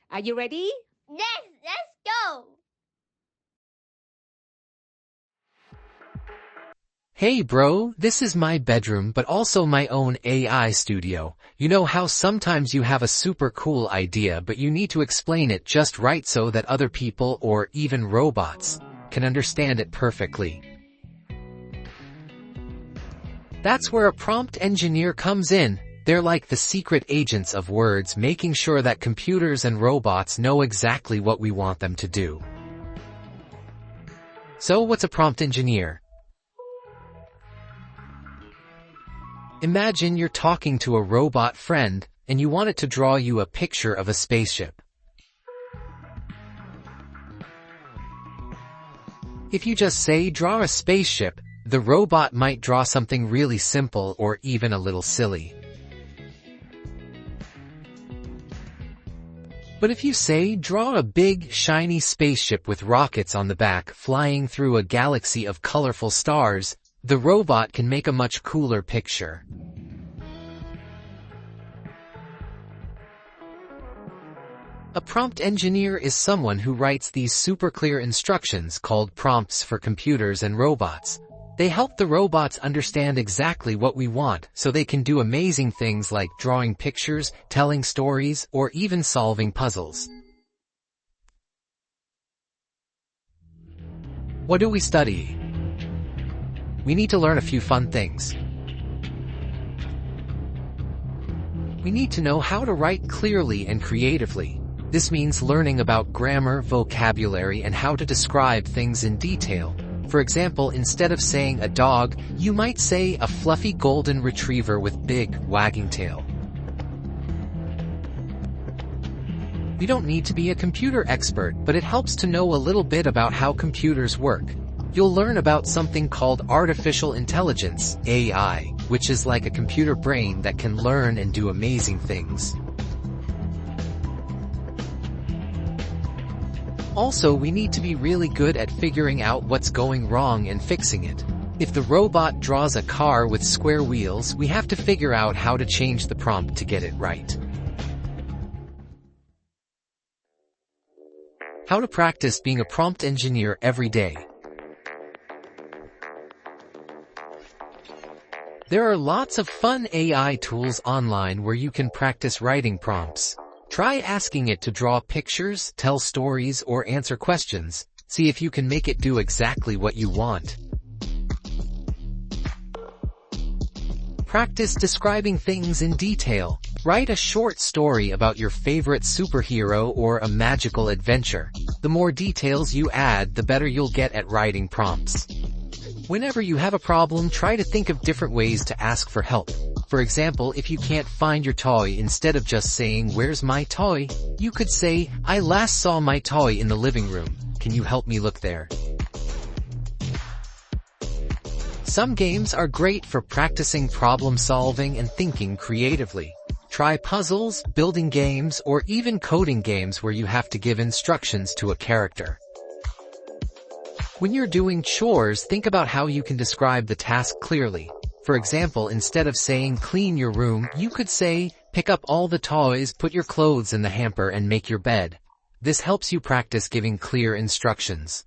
Are you ready? Yes, let's go! Hey bro, this is my bedroom but also my own AI studio. You know how sometimes you have a super cool idea but you need to explain it just right so that other people or even robots can understand it perfectly. That's where a prompt engineer comes in. They're like the secret agents of words, making sure that computers and robots know exactly what we want them to do. So what's a prompt engineer? Imagine you're talking to a robot friend, and you want it to draw you a picture of a spaceship. If you just say, draw a spaceship, the robot might draw something really simple or even a little silly. But if you say, draw a big, shiny spaceship with rockets on the back flying through a galaxy of colorful stars, the robot can make a much cooler picture. A prompt engineer is someone who writes these super clear instructions called prompts for computers and robots. They help the robots understand exactly what we want so they can do amazing things like drawing pictures, telling stories, or even solving puzzles. What do we study? We need to learn a few fun things. We need to know how to write clearly and creatively. This means learning about grammar, vocabulary, and how to describe things in detail. For example, instead of saying a dog, you might say a fluffy golden retriever with big, wagging tail. You don't need to be a computer expert, but it helps to know a little bit about how computers work. You'll learn about something called artificial intelligence, AI, which is like a computer brain that can learn and do amazing things. Also, we need to be really good at figuring out what's going wrong and fixing it. If the robot draws a car with square wheels, we have to figure out how to change the prompt to get it right. How to practice being a prompt engineer every day. There are lots of fun AI tools online where you can practice writing prompts. Try asking it to draw pictures, tell stories, or answer questions. See if you can make it do exactly what you want. Practice describing things in detail. Write a short story about your favorite superhero or a magical adventure. The more details you add, the better you'll get at writing prompts. Whenever you have a problem, try to think of different ways to ask for help. For example, if you can't find your toy, instead of just saying, "Where's my toy?" you could say, "I last saw my toy in the living room. Can you help me look there?" Some games are great for practicing problem solving and thinking creatively. Try puzzles, building games, or even coding games where you have to give instructions to a character. When you're doing chores, think about how you can describe the task clearly. For example, instead of saying clean your room, you could say, pick up all the toys, put your clothes in the hamper, and make your bed. This helps you practice giving clear instructions.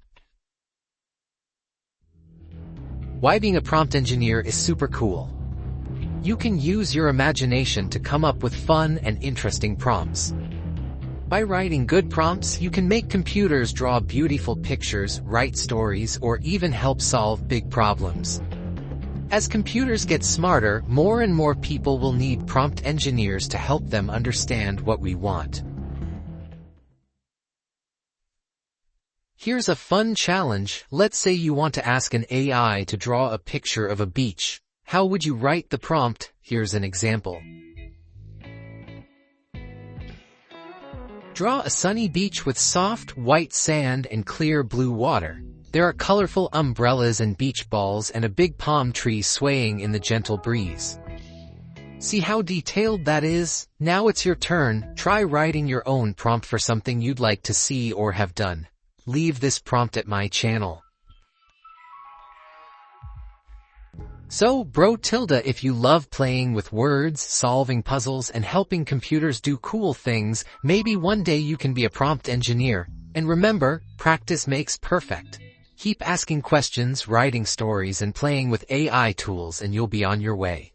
Why being a prompt engineer is super cool. You can use your imagination to come up with fun and interesting prompts. By writing good prompts, you can make computers draw beautiful pictures, write stories, or even help solve big problems. As computers get smarter, more and more people will need prompt engineers to help them understand what we want. Here's a fun challenge. Let's say you want to ask an AI to draw a picture of a beach. How would you write the prompt? Here's an example. Draw a sunny beach with soft, white sand and clear blue water. There are colorful umbrellas and beach balls and a big palm tree swaying in the gentle breeze. See how detailed that is? Now it's your turn. Try writing your own prompt for something you'd like to see or have done. Leave this prompt at my channel. So, Bro Tilda, if you love playing with words, solving puzzles, and helping computers do cool things, maybe one day you can be a prompt engineer. And remember, practice makes perfect. Keep asking questions, writing stories, and playing with AI tools, and you'll be on your way.